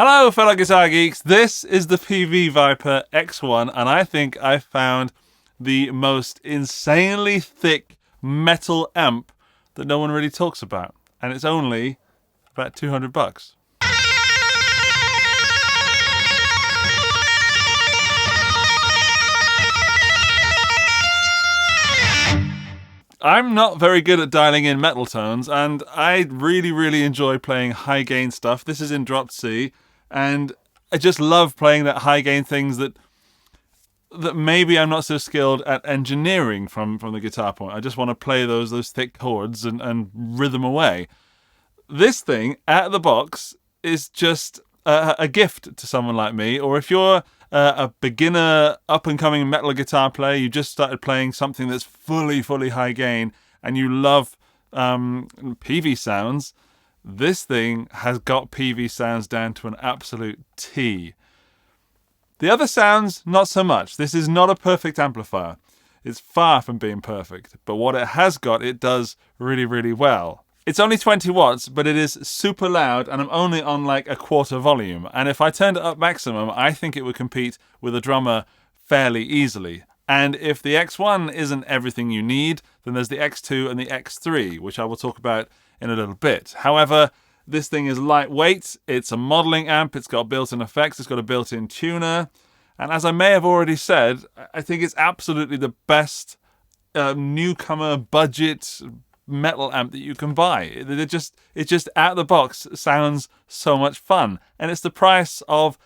Hello fellow guitar geeks, this is the Peavey Vypyr X1 and I think I found the most insanely thick metal amp that no one really talks about, and it's only about $200. I'm not very good at dialing in metal tones, and I really enjoy playing high gain stuff. This is in dropped C, and I just love playing that high gain things that maybe I'm not so skilled at engineering from the guitar point. I just want to play those thick chords and rhythm away. This thing out of the box is just a gift to someone like me, or if you're a beginner up-and-coming metal guitar player, you just started playing something that's fully high gain and you love Peavey sounds, this thing has got Peavey sounds down to an absolute T. The other sounds, not so much. This is not a perfect amplifier. It's far from being perfect, but what it has got, it does really well. It's only 20 watts, but it is super loud, and I'm only on like a quarter volume. And if I turned it up maximum, I think it would compete with a drummer fairly easily. And if the X1 isn't everything you need, then there's the X2 and the X3, which I will talk about in a little bit. However, this thing is lightweight, it's a modeling amp, it's got built-in effects, it's got a built-in tuner. And as I may have already said, I think it's absolutely the best newcomer budget metal amp that you can buy. It just out of the box sounds so much fun, and it's the price of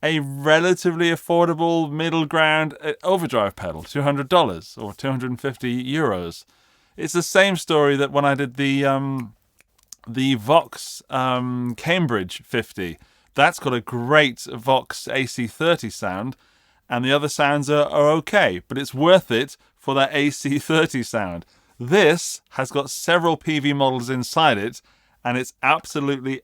a relatively affordable middle ground overdrive pedal, $200 or 250 euros. It's the same story that when I did the Vox Cambridge 50. That's got a great Vox AC30 sound, and the other sounds are okay, but it's worth it for that AC30 sound. This has got several Peavey models inside it, and it's absolutely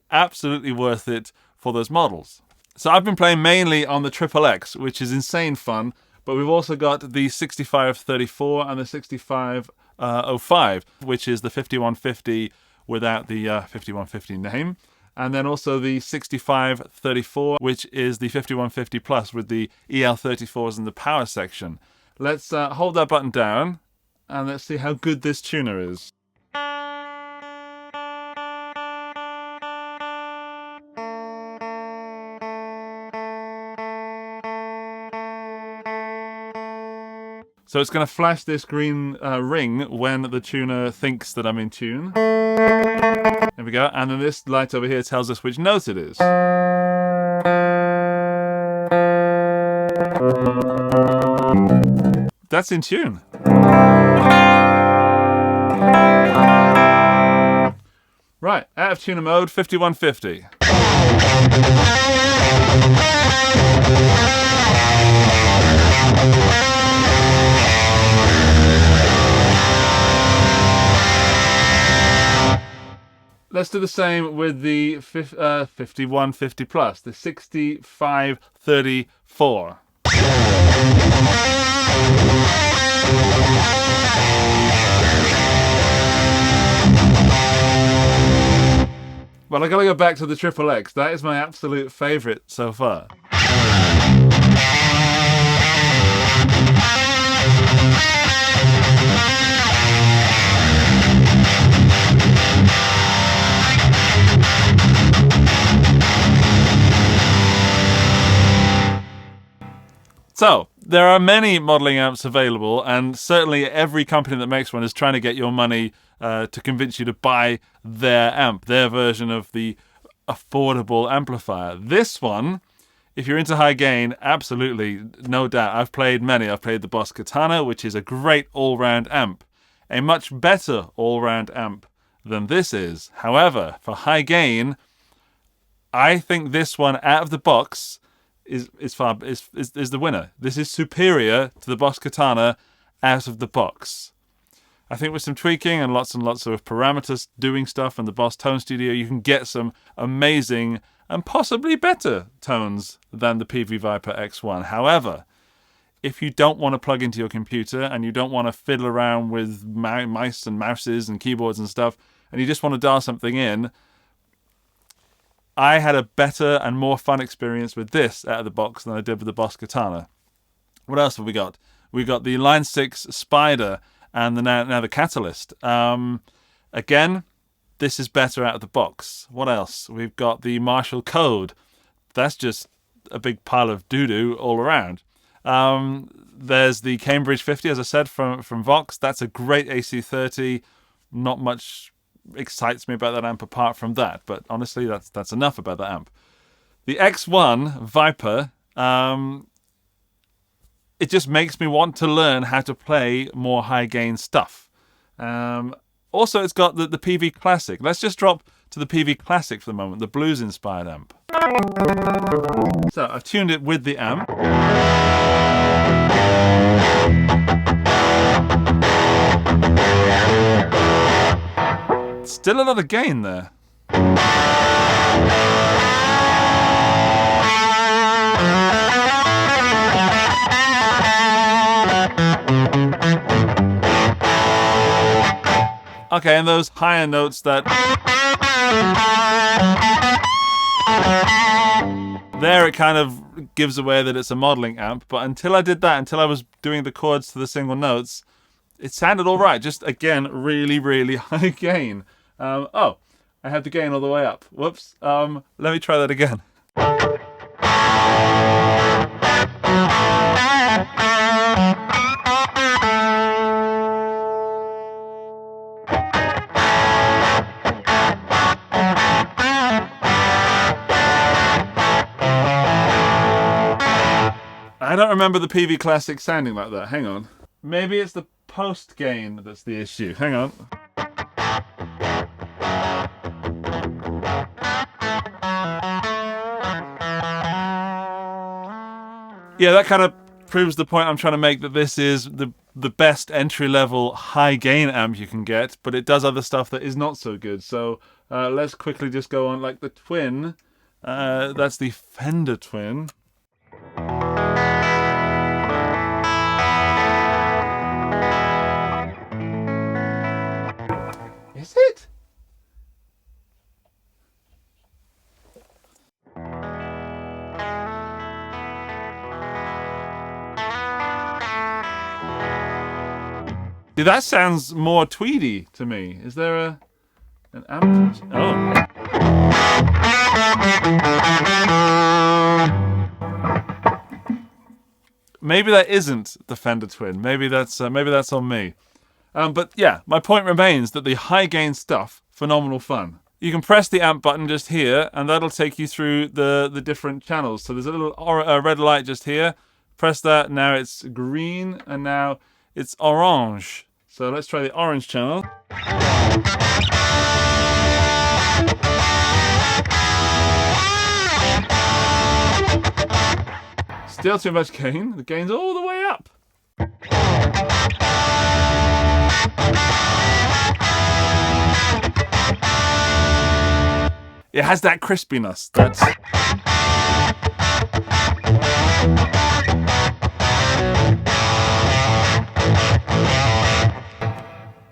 worth it for those models. So I've been playing mainly on the 𝗚𝗏𝗏𝗏, which is insane fun, but we've also got the 6534 and the 6505, which is the 5150 without the 5150 name, and then also the 6534, which is the 5150 plus with the EL34s and the power section. Let's hold that button down, and let's see how good this tuner is. So it's going to flash this green ring when the tuner thinks that I'm in tune. There we go. And then this light over here tells us which note it is. That's in tune. Right, out of tuner mode, 5150. Let's do the same with the 5150 plus, the 6534. Well, I gotta go back to the 𝗚𝗏𝗏𝗏. That is my absolute favourite so far. So, there are many modelling amps available, and certainly every company that makes one is trying to get your money to convince you to buy their amp, their version of the affordable amplifier. This one, if you're into high gain, absolutely, no doubt. I've played many. I've played the Boss Katana, which is a great all-round amp. A much better all-round amp than this is. However, for high gain, I think this one out of the box is the winner. This is superior to the Boss Katana out of the box. I think with some tweaking and lots of parameters doing stuff and the Boss Tone Studio, you can get some amazing and possibly better tones than the Peavey Vypyr X1. However, if you don't want to plug into your computer and you don't want to fiddle around with mice and mouses and keyboards and stuff, and you just want to dial something in, I had a better and more fun experience with this out of the box than I did with the Boss Katana. What else have we got? We've got the Line 6 Spider and now the Catalyst. Again, this is better out of the box. What else? We've got the Marshall Code. That's just a big pile of doo-doo all around. There's the Cambridge 50, as I said, from Vox. That's a great AC30. Not much excites me about that amp apart from that, but honestly, that's enough about that amp. The X1 Vypyr, it just makes me want to learn how to play more high-gain stuff. Also, it's got the Peavey Classic. Let's just drop to the Peavey Classic for the moment, the blues-inspired amp. So I've tuned it with the amp. Still a lot of gain there. Okay, and those higher notes that... There it kind of gives away that it's a modeling amp, but until I did that, until I was doing the chords to the single notes, it sounded all right. Just, again, really, really high gain. Oh, I had the gain all the way up. Whoops. Let me try that again. I don't remember the Peavey Classic sounding like that. Hang on. Maybe it's the post gain that's the issue. Hang on. Yeah, that kind of proves the point I'm trying to make, that this is the best entry-level high-gain amp you can get, but it does other stuff that is not so good. So let's quickly just go on, like the Twin. That's the Fender Twin. Is it? See, that sounds more tweedy to me. Is there an amp? Oh. Maybe that isn't the Fender Twin. Maybe that's on me. But yeah, my point remains that the high gain stuff, phenomenal fun. You can press the amp button just here, and that'll take you through the different channels. So there's a little red light just here. Press that. Now it's green, and now it's orange. So let's try the orange channel. Still too much gain. The gain's all the way up. It has that crispiness. That's...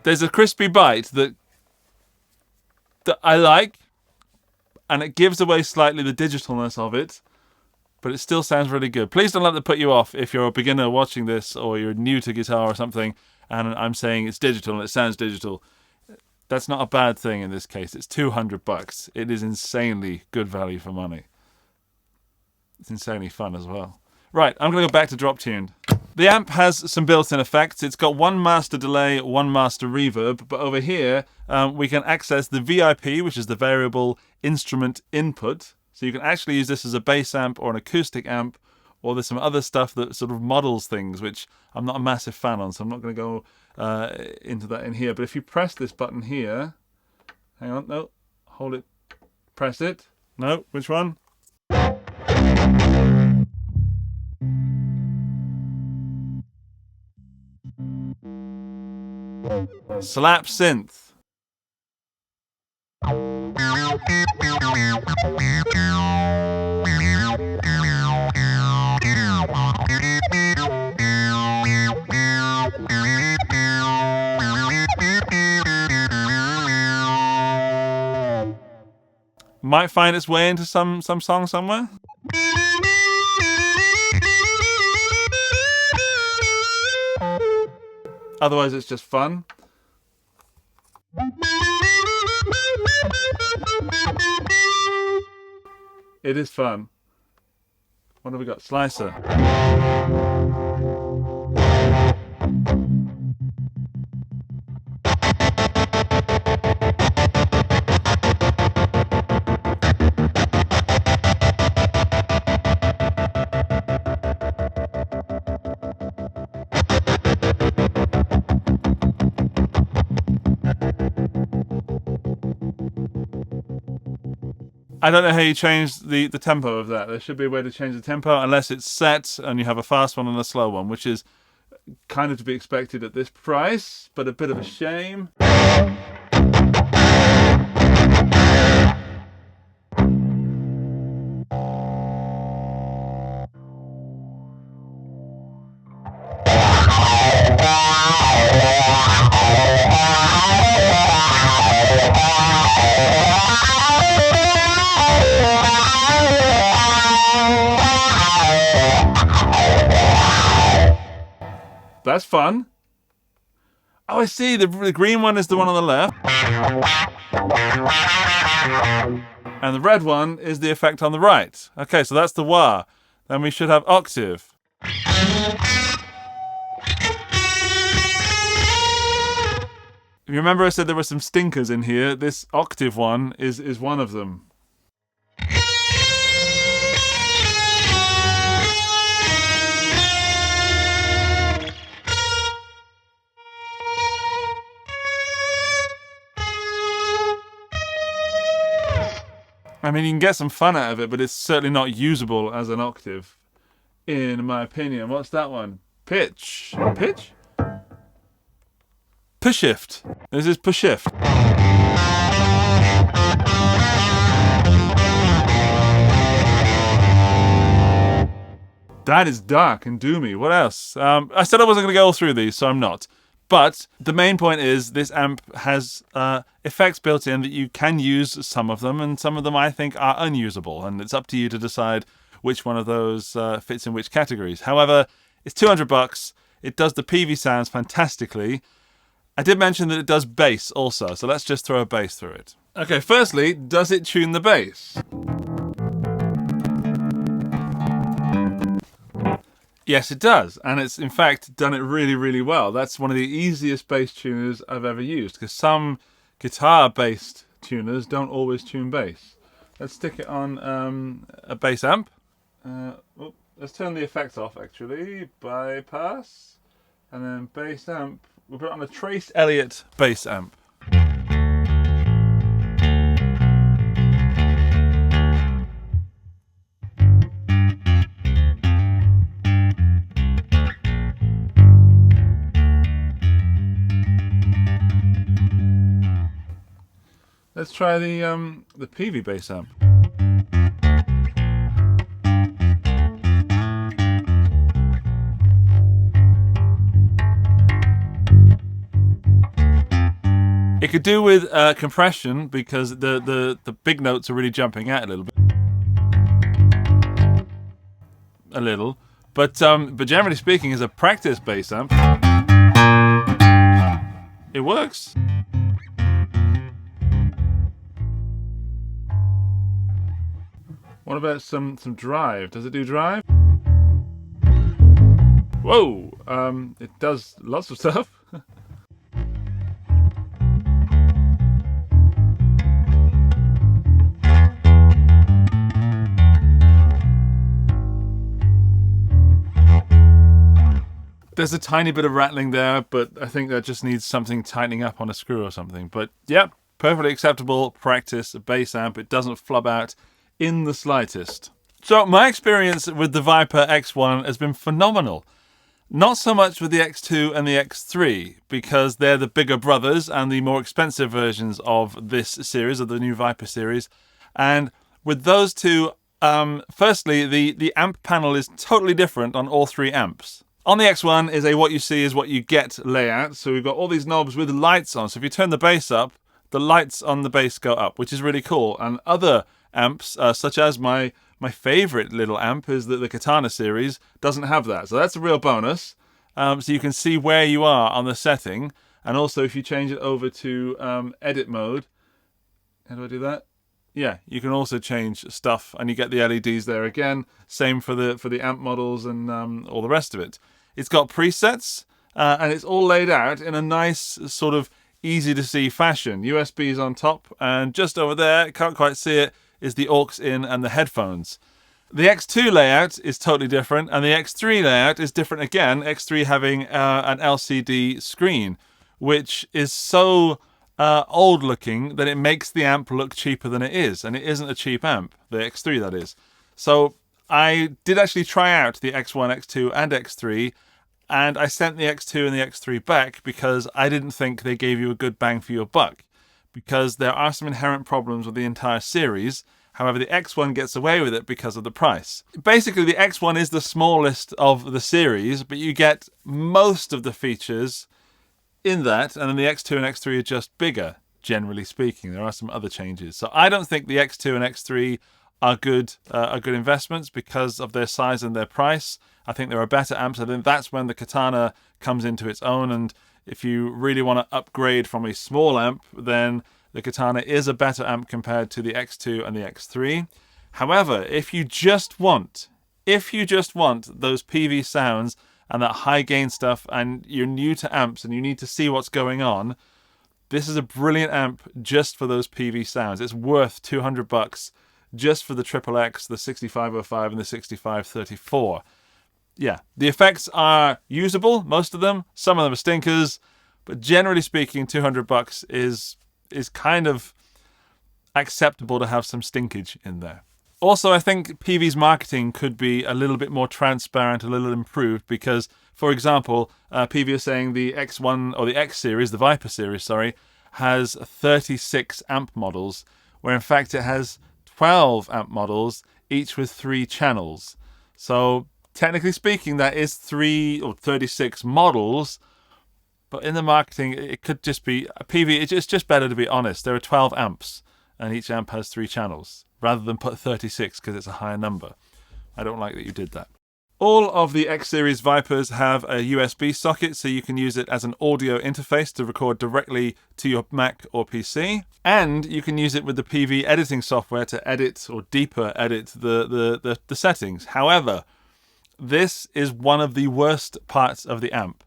There's a crispy bite that I like, and it gives away slightly the digitalness of it, but it still sounds really good. Please don't let that put you off if you're a beginner watching this, or you're new to guitar or something, and I'm saying it's digital and it sounds digital. That's not a bad thing in this case. It's $200. It is insanely good value for money. It's insanely fun as well. Right, I'm going to go back to drop tuned. The amp has some built-in effects. It's got one master delay, one master reverb, but over here we can access the VIP, which is the variable instrument input. So you can actually use this as a bass amp or an acoustic amp, or there's some other stuff that sort of models things, which I'm not a massive fan on, so I'm not going to go into that in here. But if you press this button here, hang on, no, hold it, press it. No, which one? Slap synth. might find its way into some song somewhere. Otherwise, it's just fun. It is fun. What have we got? Slicer. I don't know how you change the tempo of that. There should be a way to change the tempo unless it's set and you have a fast one and a slow one, which is kind of to be expected at this price, but a bit of a shame. That's fun. Oh, I see. The green one is the one on the left. And the red one is the effect on the right. Okay, so that's the wah. Then we should have octave. You remember I said there were some stinkers in here? This octave one is one of them. I mean, you can get some fun out of it, but it's certainly not usable as an octave, in my opinion. What's that one? Pitch. Pitch? Push shift. This is push shift. That is dark and doomy. What else? I said I wasn't going to go all through these, so I'm not. But the main point is this amp has effects built in that you can use some of them, and some of them I think are unusable, and it's up to you to decide which one of those fits in which categories. However, it's $200. It does the Peavey sounds fantastically. I did mention that it does bass also, so let's just throw a bass through it. Okay, firstly, does it tune the bass? Yes, it does, and it's in fact done it really, really well. That's one of the easiest bass tuners I've ever used, because some guitar-based tuners don't always tune bass. Let's stick it on a bass amp. Let's turn the effects off, actually. Bypass, and then bass amp. We'll put it on a Trace Elliott bass amp. Let's try the Peavey bass amp. It could do with compression because the big notes are really jumping out a little bit. A little, but generally speaking, as a practice bass amp, it works. What about some drive? Does it do drive? Whoa! It does lots of stuff. There's a tiny bit of rattling there, but I think that just needs something tightening up on a screw or something. But yeah, perfectly acceptable practice bass amp. It doesn't flub out in the slightest. So my experience with the Vypyr X1 has been phenomenal. Not so much with the X2 and the X3, because they're the bigger brothers and the more expensive versions of this series, of the new Vypyr series. And with those two, firstly, the amp panel is totally different on all three amps. On the X1 is a what you see is what you get layout. So we've got all these knobs with lights on. So if you turn the bass up, the lights on the bass go up, which is really cool. And other amps, such as my favorite little amp is the Katana series, doesn't have that. So that's a real bonus. So you can see where you are on the setting. And also if you change it over to edit mode, how do I do that? Yeah, you can also change stuff and you get the LEDs there again. Same for the amp models and all the rest of it. It's got presets and it's all laid out in a nice sort of easy to see fashion. USB's on top, and just over there, can't quite see it, is the aux in and the headphones. The X2 layout is totally different, and the X3 layout is different again, X3 having an LCD screen, which is so old looking that it makes the amp look cheaper than it is, and it isn't a cheap amp, the X3 that is. So I did actually try out the X1, X2 and X3, and I sent the X2 and the X3 back because I didn't think they gave you a good bang for your buck, because there are some inherent problems with the entire series. However, the X1 gets away with it because of the price. Basically, the X1 is the smallest of the series, but you get most of the features in that, and then the X2 and X3 are just bigger, generally speaking. There are some other changes. So I don't think the X2 and X3 are good investments because of their size and their price. I think there are better amps. I think that's when the Katana comes into its own, and if you really want to upgrade from a small amp, then the Katana is a better amp compared to the X2 and the X3. However, if you just want those Peavey sounds and that high gain stuff, and you're new to amps and you need to see what's going on, this is a brilliant amp just for those Peavey sounds. It's worth $200 just for the 𝗨𝗏𝗏𝗏, the 6505 and the 6534. Yeah, the effects are usable, most of them. Some of them are stinkers, but generally speaking, $200 is kind of acceptable to have some stinkage in there. Also, I think Peavey's marketing could be a little bit more transparent, a little improved, because, for example, Peavey is saying the X1 or the X series, the Vypyr series, sorry, has 36 amp models, where in fact it has 12 amp models, each with 3 channels. So technically speaking, that is 3 or 36 models, but in the marketing, it could just be Peavey. It's just better to be honest. There are 12 amps, and each amp has 3 channels, rather than put 36 because it's a higher number. I don't like that you did that. All of the X series Vypyrs have a USB socket, so you can use it as an audio interface to record directly to your Mac or PC. And you can use it with the Peavey editing software to edit or deeper edit the settings. However, this is one of the worst parts of the amp.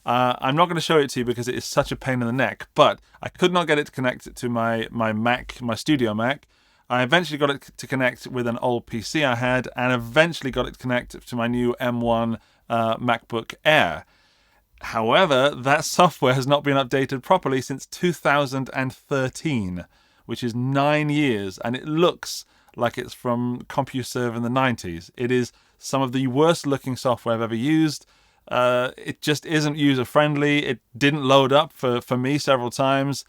I'm not going to show it to you because it is such a pain in the neck, but I could not get it to connect to my Mac, my studio Mac. I eventually got it to connect with an old PC I had, and eventually got it to connect to my new M1 MacBook Air. However, that software has not been updated properly since 2013, which is 9 years, and it looks like it's from CompuServe in the 90s. It is some of the worst looking software I've ever used. It just isn't user-friendly. It didn't load up for me several times,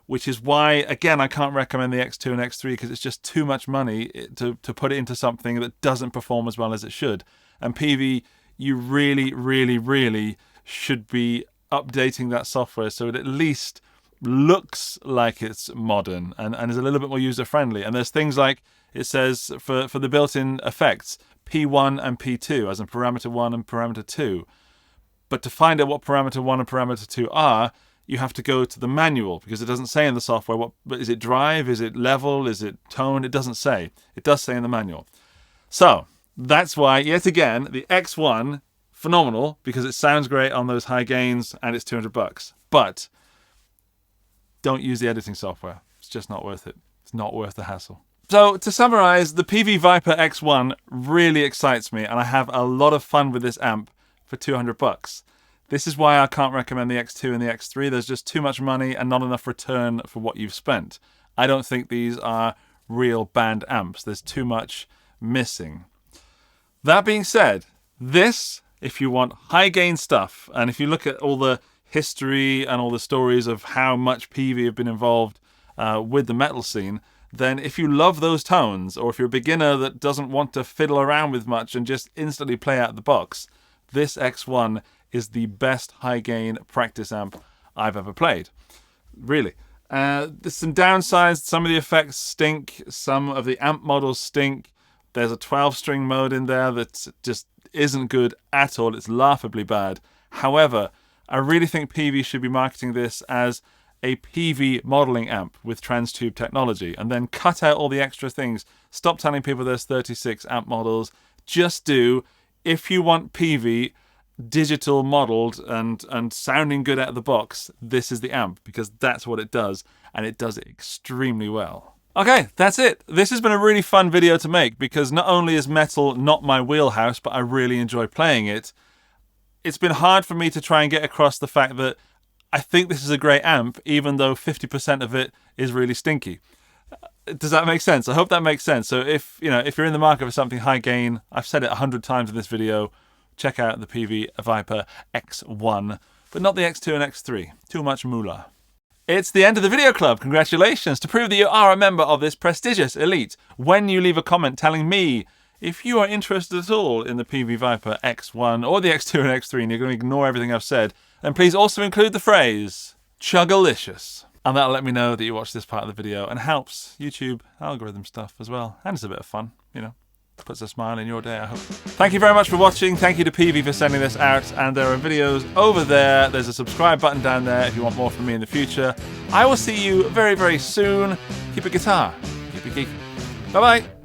which is why, again, I can't recommend the X2 and X3 because it's just too much money to put it into something that doesn't perform as well as it should. And Peavey, you really, really, really should be updating that software so it at least looks like it's modern and is a little bit more user-friendly. And there's things like, it says for the built-in effects, P1 and P2, as in parameter 1 and parameter 2. But to find out what parameter 1 and parameter 2 are, you have to go to the manual, because it doesn't say in the software, but is it drive, is it level, is it tone? It doesn't say. It does say in the manual. So that's why, yet again, the X1, phenomenal, because it sounds great on those high gains and it's $200. But don't use the editing software. It's just not worth it. It's not worth the hassle. So to summarize, the Peavey Vypyr X1 really excites me, and I have a lot of fun with this amp for $200. This is why I can't recommend the X2 and the X3. There's just too much money and not enough return for what you've spent. I don't think these are real band amps. There's too much missing. That being said, this, if you want high gain stuff, and if you look at all the history and all the stories of how much Peavey have been involved with the metal scene, then if you love those tones, or if you're a beginner that doesn't want to fiddle around with much and just instantly play out the box, this X1 is the best high gain practice amp I've ever played. Really. There's some downsides. Some of the effects stink. Some of the amp models stink. There's a 12-string mode in there that just isn't good at all. It's laughably bad. However, I really think Peavey should be marketing this as a Peavey modeling amp with trans-tube technology, and then cut out all the extra things. Stop telling people there's 36 amp models. Just do, if you want Peavey digital modeled and sounding good out of the box, this is the amp, because that's what it does, and it does it extremely well. Okay, that's it. This has been a really fun video to make, because not only is metal not my wheelhouse, but I really enjoy playing it. It's been hard for me to try and get across the fact that I think this is a great amp, even though 50% of it is really stinky. Does that make sense? I hope that makes sense. So if you're in the market for something high gain, I've said it 100 times in this video, check out the Peavey Vypyr X1, but not the X2 and X3. Too much moolah. It's the end of the video club. Congratulations. To prove that you are a member of this prestigious elite, when you leave a comment telling me if you are interested at all in the Peavey Vypyr X1 or the X2 and X3 and you're going to ignore everything I've said, then please also include the phrase chugalicious. And that'll let me know that you watched this part of the video and helps YouTube algorithm stuff as well. And it's a bit of fun, puts a smile in your day, I hope. Thank you very much for watching. Thank you to Peavey for sending this out. And there are videos over there. There's a subscribe button down there if you want more from me in the future. I will see you very, very soon. Keep it guitar. Keep it geeky. Bye-bye.